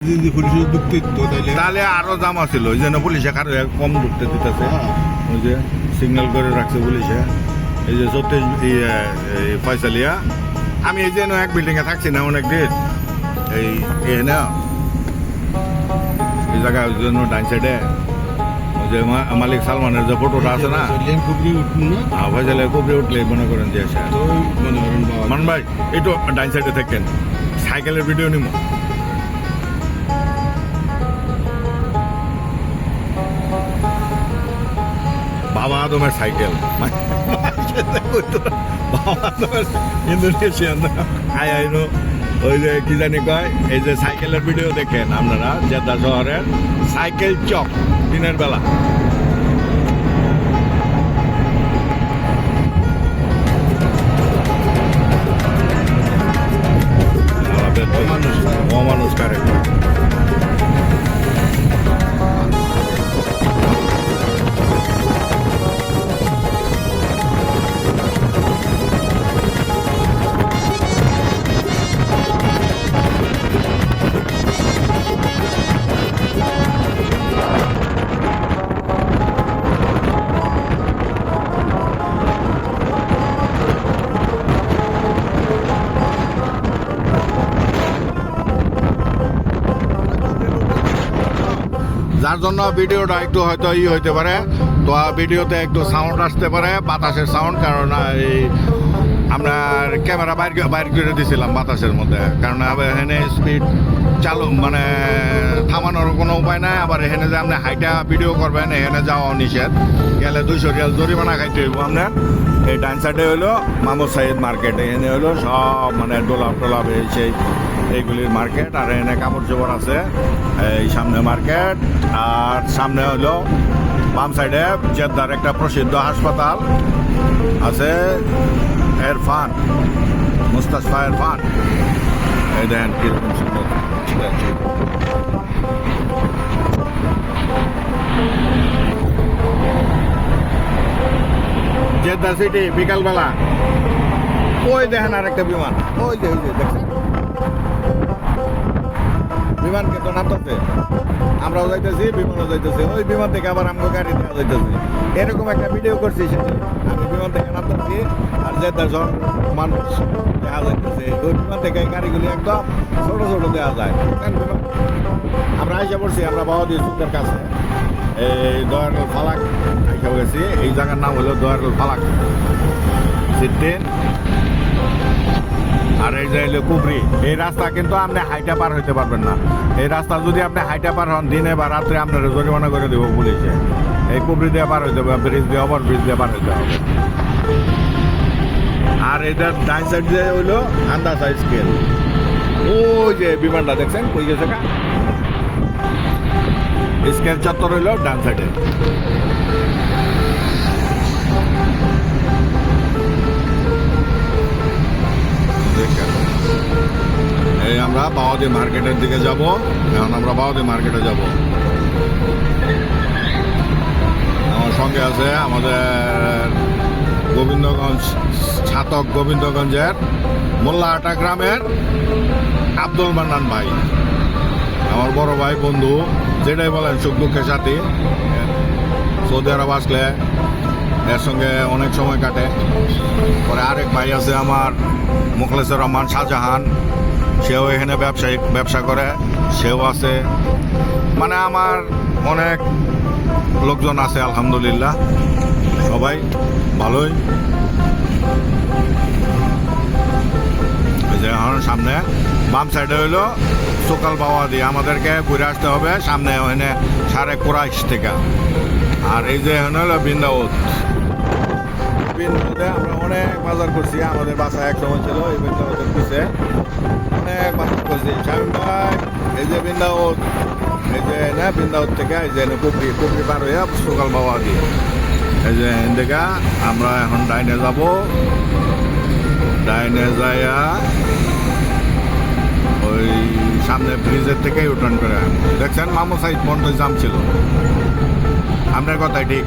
যদি পুলিশে ঢুকতে দিত তাহলে আরো দাম আছিল ওই জন্য পুলিশে কারো কম ঢুকতে দিতেছে ওই যে সিগন্যাল করে রাখছে পুলিশে এই যে সত্যি ফয়সালিয়া আমি এই যে এক বিল্ডিং এ থাকছি না অনেক দিন এই না এই জায়গায় ওই জন্য ডাইন সাইডে ওই যে মালিক সালমানের যে ফটোটা আছে না খুবই উঠুন না ফয়সালিয়া কুবরি উঠলে মনে করেন যে তো মনে করেন মান ভাই একটু ডাইন সাইডে থাকেন সাইকেলের ভিডিও নিব বাবা আদমের সাইকেল বাবা আদমের ইন্দোনেশিয়ান আই আইনো ওই যে কি জানি কয় এই যে সাইকেলের ভিডিও দেখেন আপনারা জেদ্দা শহরের সাইকেল চক দিনের বেলা অমানুষ কারে যার জন্য ভিডিওটা একটু হয়তো হইতে পারে তো ভিডিওতে একটু সাউন্ড আসতে পারে বাতাসের সাউন্ড কারণ এই আপনার ক্যামেরা বাইর করে দিয়েছিলাম বাতাসের মধ্যে কারণ এখানে স্পিড চালু মানে থামানোর কোনো উপায় নাই আবার এখানে যে আপনি হাইটা ভিডিও করবেন এখানে যাওয়া নিষেধ গেলে 200 রিয়াল জরিমানা খাইতে হইব আপনার এই ডান সাইডে হইলো মাহমুদ সাইদ মার্কেট এখানে হইলো সব মানে ডোলাপ টোলাপ সেই এইগুলির মার্কেট আর এখানে কাপড় চোপড় আছে এই সামনে মার্কেট আর সামনে হলো বাম সাইডে জেদ্দার একটা প্রসিদ্ধ হাসপাতাল আছে এরফান মুস্তাশফা এরফান এই দেখেন কিরকম সুন্দর জেদ্দা সিটি বিকালবেলা ওই দেখেন আর একটা বিমান ওই যে দেখছেন বিমান কিন্তু নামতেছে আমরাও যাইতেছি বিমানও যাইতেছে ওই বিমান থেকে আবার আমাকে গাড়ি দেওয়া যাইতেছে এরকম একটা ভিডিও করছি সেটা আমি বিমান থেকে নামতেছি আর যে 10 জন মানুষ দেখা যাইতেছে ওই বিমান থেকে গাড়িগুলি একদম ছোট ছোট দেওয়া যায় আমরা আইসা পড়ছি আমরা বাবাদি সুদের কাছে এই দয়ারুল ফালাক আইসা গেছি এই জায়গার নাম হলো দয়ারুল ফালাক সিদ্দিন আর এই যে হলো কুবরি এই রাস্তা কিন্তু আপনি হাইটা পার হইতে পারবেন না এই রাস্তা যদি আপনি হাইটা পার হন দিনে বা রাত্রে আপনার জরিমানা করে দেবো পুলিশে এই কুবরি দিয়ে পার হইতে হবে ব্রিজ দিয়ে ওভার ব্রিজ দিয়ে পার হইতে হবে আর এটার ডাইন সাইড দিয়ে হইলো আন্দাজ স্কেল ওই যে বিমানটা দেখছেন কই গেছে কা স্কেল চত্বর হইলো ডান সাইডে এই আমরা বাওয়াদি মার্কেটের দিকে যাব এখন আমরা বাওয়াদি মার্কেটে যাব আমার সঙ্গে আছে আমাদের গোবিন্দগঞ্জ ছাতক গোবিন্দগঞ্জের মোল্লাহাটা গ্রামের আব্দুল মান্নান ভাই আমার বড় ভাই বন্ধু যেটাই বলেন সুখ দুঃখের সাথী সৌদি আরব আসলে এর সঙ্গে অনেক সময় কাটে পরে আরেক ভাই আছে আমার মুখলেসুর রহমান শাহজাহান সেও এখানে ব্যবসা করে সেও আছে মানে আমার অনেক লোকজন আছে আলহামদুলিল্লাহ সবাই ভালোই যে এখন সামনে বাম সাইডে হইলো সকাল বাওয়া দিয়ে আমাদেরকে ঘুরে আসতে হবে সামনে ওখানে 4.25 থেকে আর এই যে এখন হলো বৃন্দাবত আমরা অনেক বাজার করছি আমাদের বাসা এক সময় ছিল এই বৃন্দাবতের পিছিয়ে অনেক বাজার করছি শামিম ভাই এই যে বৃন্দাবত এই যে না বৃন্দাবত থেকে এই যে কুবরি পার হয়ে সকাল বাবা দিয়ে এই যে দেখা আমরা এখন ডাইনে যাব ডাইনে যাইয়া ওই সামনে ব্রিজের থেকেই রিটার্ন করে দেখছেন মাহমুদ সাইদ বন্ধ জাম ছিল আপনার কথাই ঠিক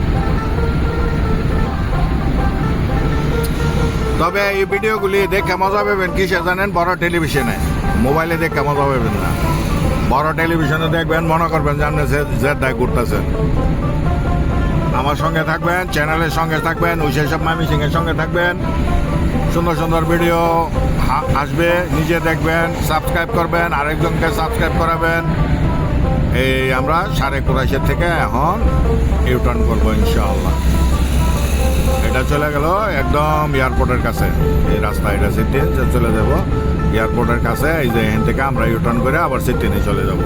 তবে এই ভিডিওগুলি দেখে মজা পাবেন কিসে জানেন বড় টেলিভিশনে মোবাইলে দেখে মজা পাবেন না বড় টেলিভিশনে দেখবেন, মনে করবেন যে আপনি জেদ্দায় ঘুরতেছেন। আমার সঙ্গে থাকবেন, চ্যানেলের সঙ্গে থাকবেন, উইশে সব মামি সিং এর সঙ্গে থাকবেন। সুন্দর সুন্দর ভিডিও আসবে, নিজে দেখবেন, সাবস্ক্রাইব করবেন, আরেকজনকে সাবস্ক্রাইব করাবেন। এই আমরা ৪৮ থেকে এখন ইউটার্ন করবো ইনশাআল্লাহ। এটা চলে গেল একদম এয়ারপোর্টের কাছে, এই রাস্তা এটা সিটিন চলে যাব এয়ারপোর্টের কাছে। এই যে এখান থেকে আমরা ইউটার্ন করে আবার সিটিনে চলে যাব।